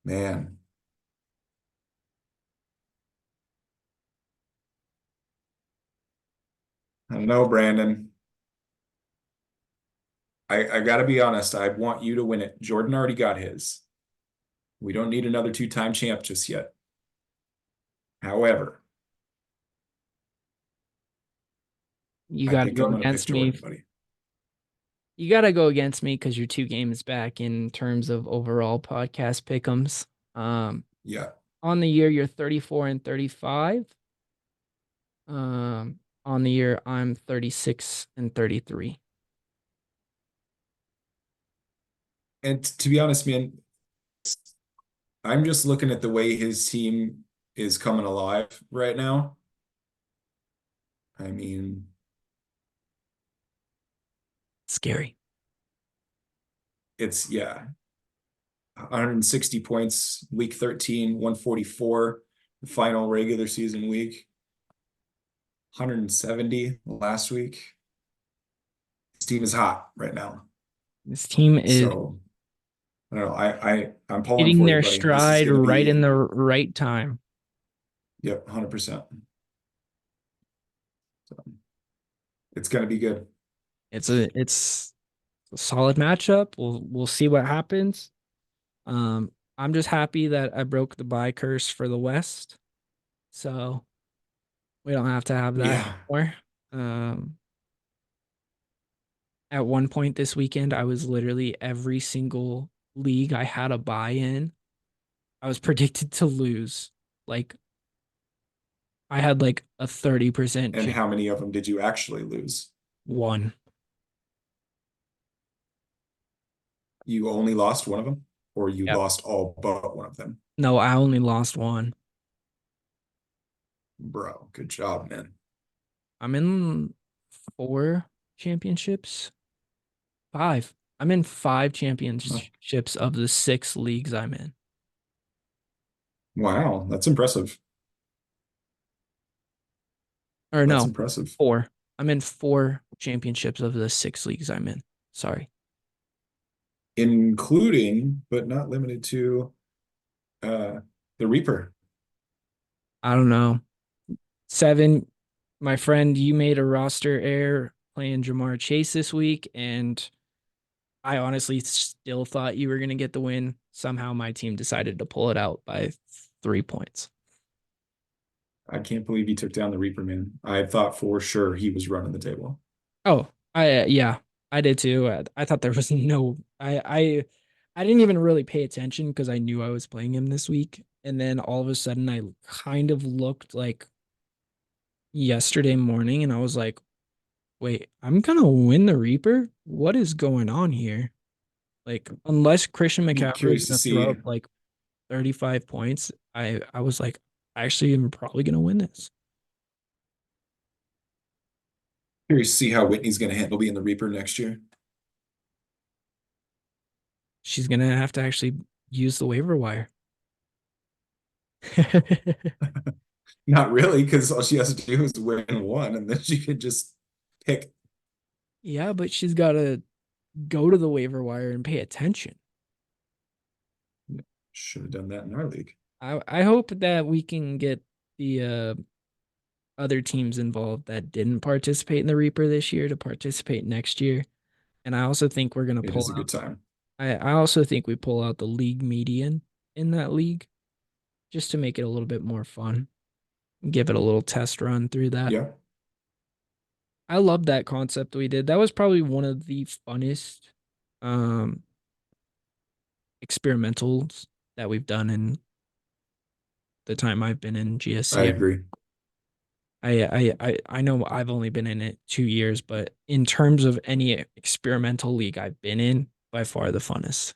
Man, I don't know, Brandon. I gotta be honest. I want you to win it. Jordan already got his. We don't need another two-time champ just yet. However, You I got to think go I'm gonna pick against me. Jordan, buddy. You got to go against me because you're 2 games back in terms of overall podcast pick'ems. Yeah. On the year, you're 34 and 35. On the year, I'm 36 and 33. And to be honest, man, I'm just looking at the way his team is coming alive right now. I mean, Scary. it's yeah, 160 points week 13, 144 the final regular season week, 170 last week. His team is hot right now. This team is So I don't know. I'm pulling hitting for you, their buddy. This is stride gonna right in be the right time. yep, 100%. So it's gonna be good. It's a solid matchup. We'll see what happens. I'm just happy that I broke the bye curse for the West, so we don't have to have that Yeah. anymore. Um, at one point this weekend, I was literally every single league I had a buy in. I was predicted to lose. Like I had like a 30% And chance. how many of them did you actually lose? One. You only lost one of them, or you Yep. lost all but one of them? No, I only lost one. Bro, good job, man. I'm in 4 championships. 5. I'm in 5 championships of the 6 leagues I'm in. Wow, that's impressive. Or That's no, impressive. 4. I'm in 4 championships of the 6 leagues I'm in. Sorry. Including, but not limited to, uh the Reaper. I don't know. 7, my friend, you made a roster error playing Jamar Chase this week, and I honestly still thought you were going to get the win. Somehow my team decided to pull it out by 3 points. I can't believe he took down the Reaper, man. I thought for sure he was running the table. Oh, yeah, I did too. I thought there was no I didn't even really pay attention because I knew I was playing him this week. And then all of a sudden I kind of looked like yesterday morning and I was like, wait, I'm gonna win the Reaper? What is going on here? Like, unless Christian I'm McCaffrey is curious to gonna throw see up like 35 points, I was like, actually I'm probably gonna win this. curious to see how Whitney's gonna handle being the Reaper next year. She's gonna have to actually use the waiver wire. Not really, because all she has to do is win one, and then she could just pick. Yeah, but she's gotta go to the waiver wire and pay attention. Should have done that in our league. I hope that we can get the other teams involved that didn't participate in the Reaper this year to participate next year. And I also think we're gonna It pull is a out good time. I also think we pull out the league median in that league just to make it a little bit more fun. give it a little test run through that. Yeah, I love that concept we did. That was probably one of the funnest um experimentals that we've done in the time I've been in I GSC. agree. I know I've only been in it 2 years, but in terms of any experimental league I've been in, by far the funnest.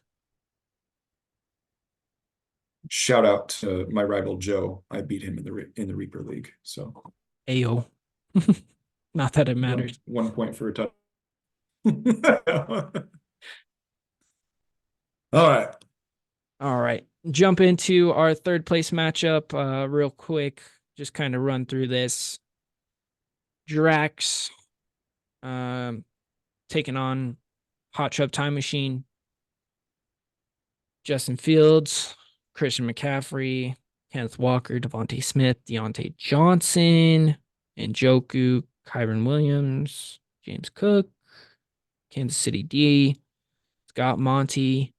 Shout out to my rival Joe. I beat him in the Reaper League. So Ayo. Not that it one matters. 1 point for a touch. All right. All right. Jump into our third place matchup real quick. Just kind of run through this. Drax um taking on Hot Chub Time Machine. Justin Fields, Christian McCaffrey, Kenneth Walker, Devontae Smith, Deontay Johnson, Njoku, Kyron Williams, James Cook, Kansas City D, Scott Monty.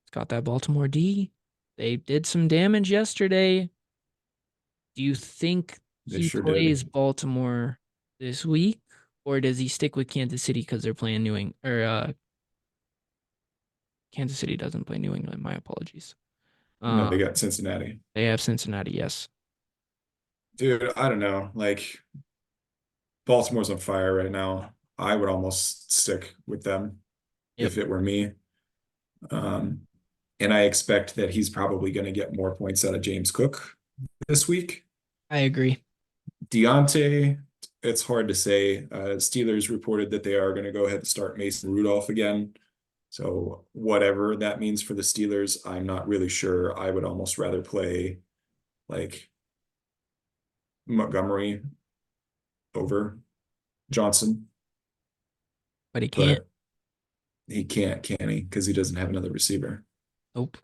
It's got that Baltimore D. They did some damage yesterday. Do you think They he sure plays did. Baltimore this week, or does he stick with Kansas City because they're playing New England? Or Kansas City doesn't play New England. My apologies. No, Uh, they got Cincinnati. they have Cincinnati. Yes. Dude, I don't know. Like Baltimore's on fire right now. I would almost stick with them Yep. if it were me. Um, and I expect that he's probably going to get more points out of James Cook this week. I agree. Deontay, it's hard to say. Steelers reported that they are going to go ahead and start Mason Rudolph again. So whatever that means for the Steelers, I'm not really sure. I would almost rather play like Montgomery over Johnson, But he can't. but he can't, can he? Because he doesn't have another receiver. Nope.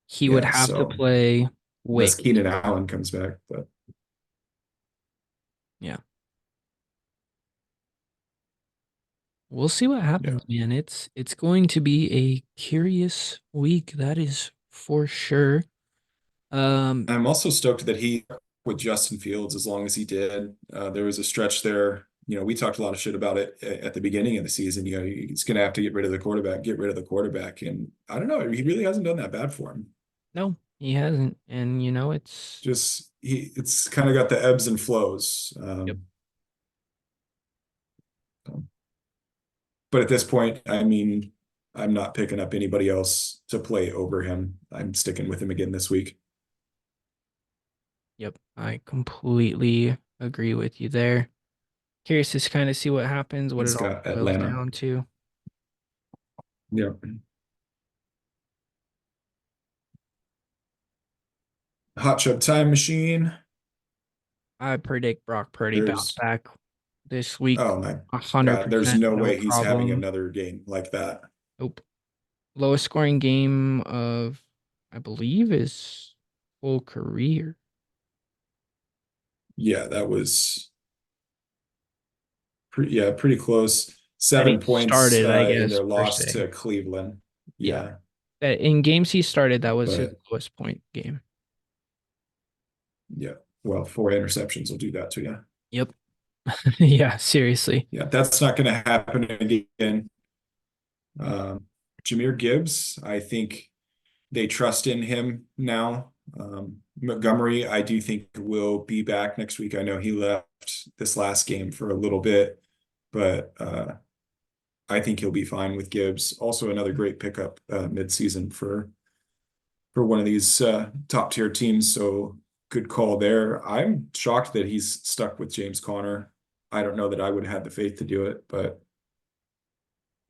He would Yeah, have to so play unless Wick. Keenan Allen comes back, but Yeah. We'll see what yeah. happens, man. It's going to be a curious week, that is for sure. I'm also stoked that he with Justin Fields as long as he did. There was a stretch there. We talked a lot of shit about it at the beginning of the season. He's going to have to get rid of the quarterback, get rid of the quarterback. And I don't know, he really hasn't done that bad for him. No, he hasn't. And it's Just it's kind of got the ebbs and flows. yep. But at this point, I mean, I'm not picking up anybody else to play over him. I'm sticking with him again this week. Yep. I completely agree with you there. Curious to kind of see what happens, what He's it all got boils Atlanta. down to. Yeah. Hot Chub Time Machine. I predict Brock Purdy bounce There's back this week. Oh my God, there's 100%, no no way he's having problem. another game like that. Nope. Lowest scoring game of, I believe, is full career. Yeah, that was pretty close. That he 7 points started, I in guess, their per loss se. to Cleveland. Yeah. Yeah, That in games he started, that was his but lowest point game. yeah, well, 4 interceptions will do that to you. Yep. Yeah, seriously. Yeah, that's not going to happen again. Jahmyr Gibbs, I think they trust in him now. Montgomery, I do think will be back next week. I know he left this last game for a little bit, but I think he'll be fine with Gibbs. Also, another great pickup mid-season for one of these top tier teams. So good call there. I'm shocked that he's stuck with James Conner. I don't know that I would have had the faith to do it, but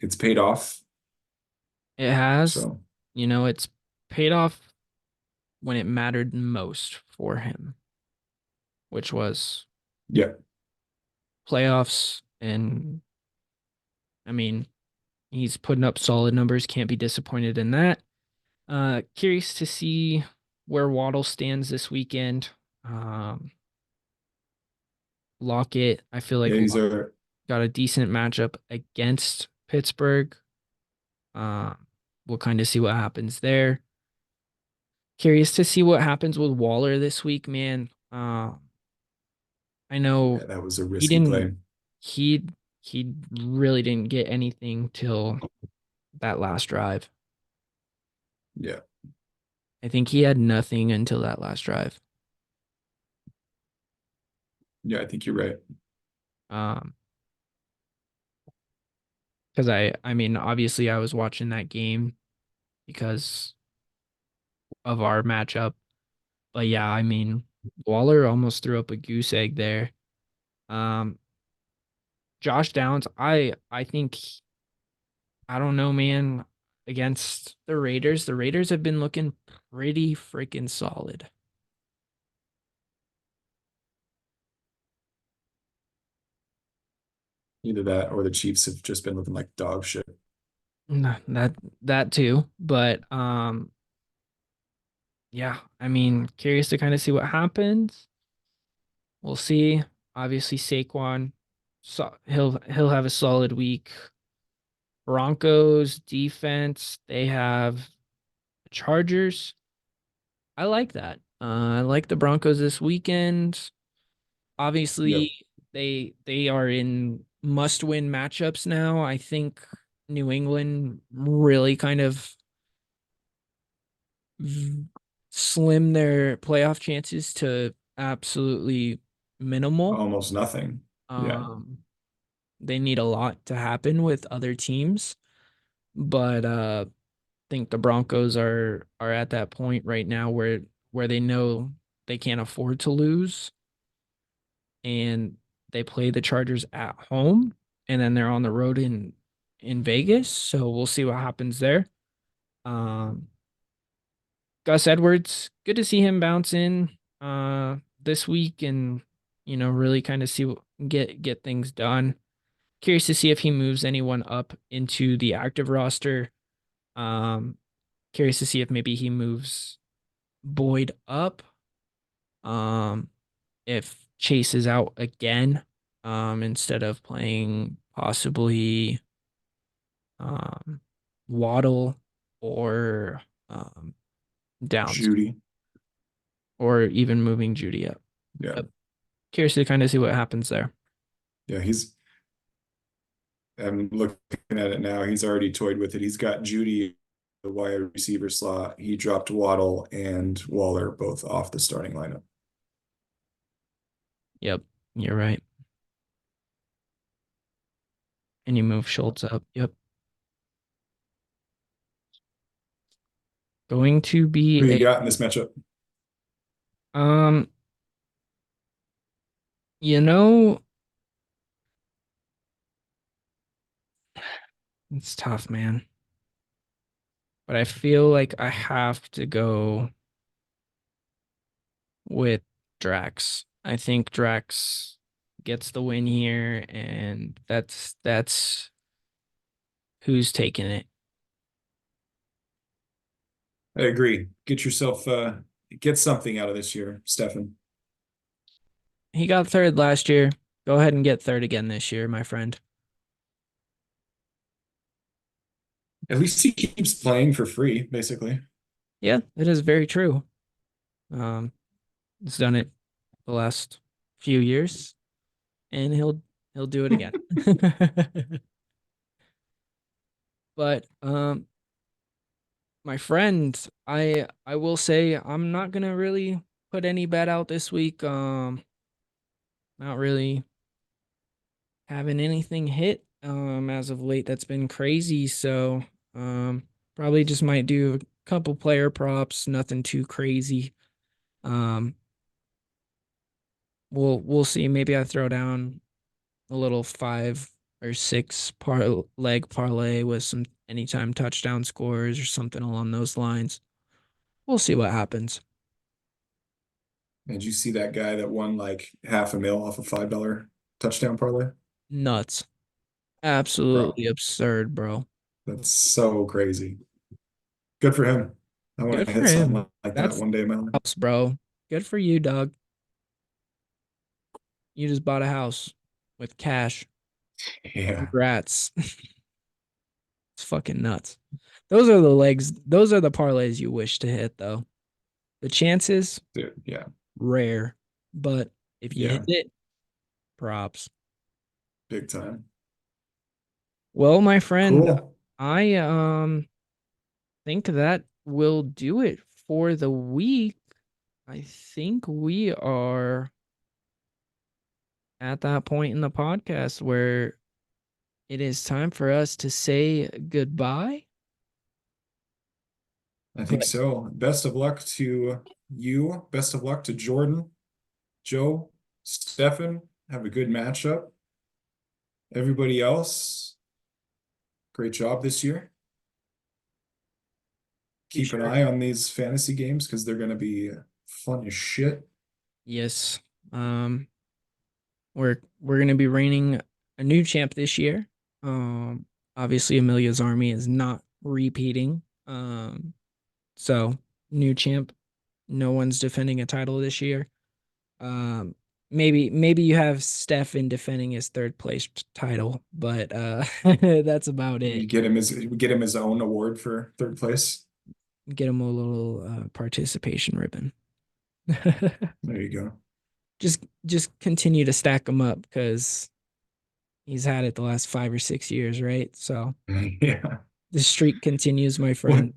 it's paid off. It has, So it's paid off when it mattered most for him, which was yeah, playoffs. And I mean, he's putting up solid numbers. Can't be disappointed in that. Curious to see where Waddle stands this weekend. Lockett, I feel like yeah, he's Lockett a got a decent matchup against Pittsburgh. We'll kind of see what happens there. Curious to see what happens with Waller this week, man. I know Yeah, that was a he risky didn't play. he he really didn't get anything till that last drive. Yeah, I think he had nothing until that last drive. yeah, I think you're right. Um, because I mean, obviously I was watching that game because of our matchup. But yeah, I mean, Waller almost threw up a goose egg there. Um, Josh Downs, I think I don't know, man. Against the Raiders have been looking pretty freaking solid. Either that or the Chiefs have just been looking like dog shit. That too, but yeah, I mean, curious to kind of see what happens. We'll see. Obviously, Saquon, so he'll have a solid week. Broncos defense, they have the Chargers. I like that. I like the Broncos this weekend. Yep, Obviously, they are in must-win matchups now. I think New England really kind of v- slim their playoff chances to absolutely minimal. almost nothing. Yeah, Um, they need a lot to happen with other teams, but think the Broncos are at that point right now where they know they can't afford to lose, and they play the Chargers at home, and then they're on the road in Vegas. So we'll see what happens there. Um, Gus Edwards, good to see him bounce in this week and really kind of see get things done. Curious to see if he moves anyone up into the active roster. Um, Curious to see if maybe he moves Boyd up. Um, if Chase is out again, instead of playing possibly um Waddle or Downs, Judy. or even moving Judy up. Yeah, Yep. Curious to kind of see what happens there. yeah, he's. I'm looking at it now. He's already toyed with it. He's got Judy, the wide receiver slot. He dropped Waddle and Waller both off the starting lineup. Yep, you're right. And you move Schultz up. Yep. Going to be Who you a got in this matchup? um, you know, it's tough, man. But I feel like I have to go with Drax. I think Drax gets the win here, and that's who's taking it. I agree. Get yourself get something out of this year, Stefan. He got third last year. Go ahead and get third again this year, my friend. At least he keeps playing for free, basically. Yeah, it is very true. Um, he's done it the last few years, and he'll do it again. But my friend, I will say I'm not gonna really put any bet out this week. Not really having anything hit as of late that's been crazy. So probably just might do a couple player props, nothing too crazy. Um we'll see. Maybe I throw down a little 5 or 6 leg parlay with some anytime touchdown scores or something along those lines. We'll see what happens. Did you see that guy that won like half a mil off a $5 touchdown parlay? Nuts. Bro, Absolutely absurd, bro. that's so crazy. Good for him. I want Good to for hit something him. like that That's one day in my life. house, bro. Good for you, dog. You just bought a house with cash. Yeah. Congrats. It's fucking nuts. Those are the legs. Those are the parlays you wish to hit, though. The chances, Dude, yeah, rare, but if you hit yeah, it, props. big time. Well, my friend, Cool. I think that will do it for the week. I think we are at that point in the podcast where it is time for us to say goodbye. I think But so. Best of luck to you. Best of luck to Jordan, Joe, Stefan. Have a good matchup. Everybody else, great job this year. be Keep an sure. eye on these fantasy games because they're going to be fun as shit. Yes. Um, we're gonna be reigning a new champ this year. Um, Obviously Amelia's army is not repeating. So new champ. No one's defending a title this year. Um, maybe you have Stefan defending his third place title, but that's about We it. get him his own award for third place. Get him a little participation ribbon. There you go. Just continue to stack him up because he's had it the last 5 or 6 years, right? So Yeah. the streak continues, my Well, friend.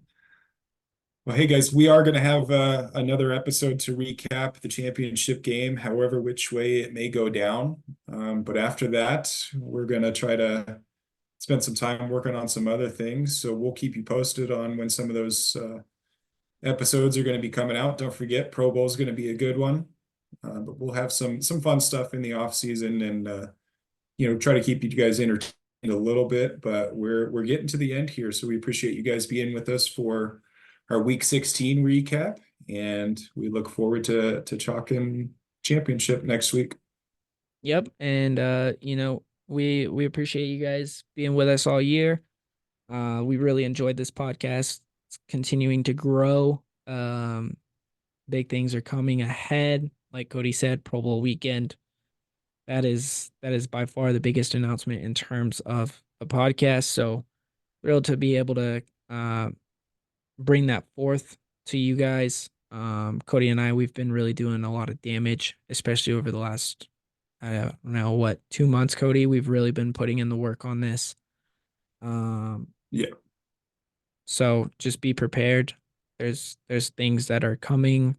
well, hey guys, we are going to have another episode to recap the championship game, however which way it may go down. But after that, we're going to try to spend some time working on some other things. So we'll keep you posted on when some of those episodes are going to be coming out. Don't forget, Pro Bowl is going to be a good one. But we'll have some fun stuff in the off season and try to keep you guys entertained a little bit. But we're getting to the end here, so we appreciate you guys being with us for our Week 16 recap, and we look forward to talking championship next week. Yep, and we appreciate you guys being with us all year. We really enjoyed this podcast. It's continuing to grow. Big things are coming ahead. Like Cody said, Pro Bowl weekend. That is by far the biggest announcement in terms of a podcast. So thrilled to be able to bring that forth to you guys. Cody and I, we've been really doing a lot of damage, especially over the last, I don't know, what, 2 months, Cody. We've really been putting in the work on this. Um, Yeah. so just be prepared. There's things that are coming.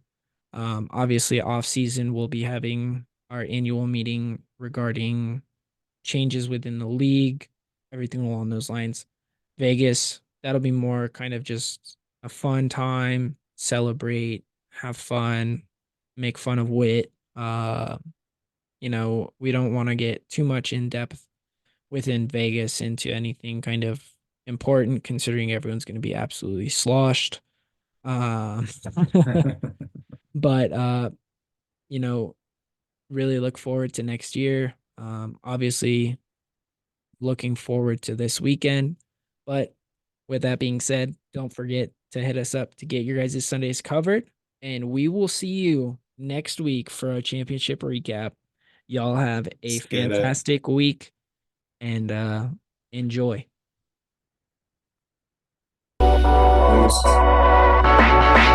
Obviously, off season, we'll be having our annual meeting regarding changes within the league, everything along those lines. Vegas, that'll be more kind of just a fun time, celebrate, have fun, make fun of wit. We don't want to get too much in depth within Vegas into anything kind of important, considering everyone's going to be absolutely sloshed. Um, but you know, really look forward to next year. Obviously, looking forward to this weekend. But with that being said, don't forget to hit us up to get your guys' Sundays covered. And we will see you next week for a championship recap. Y'all have a Let's get it. fantastic week and enjoy. Peace.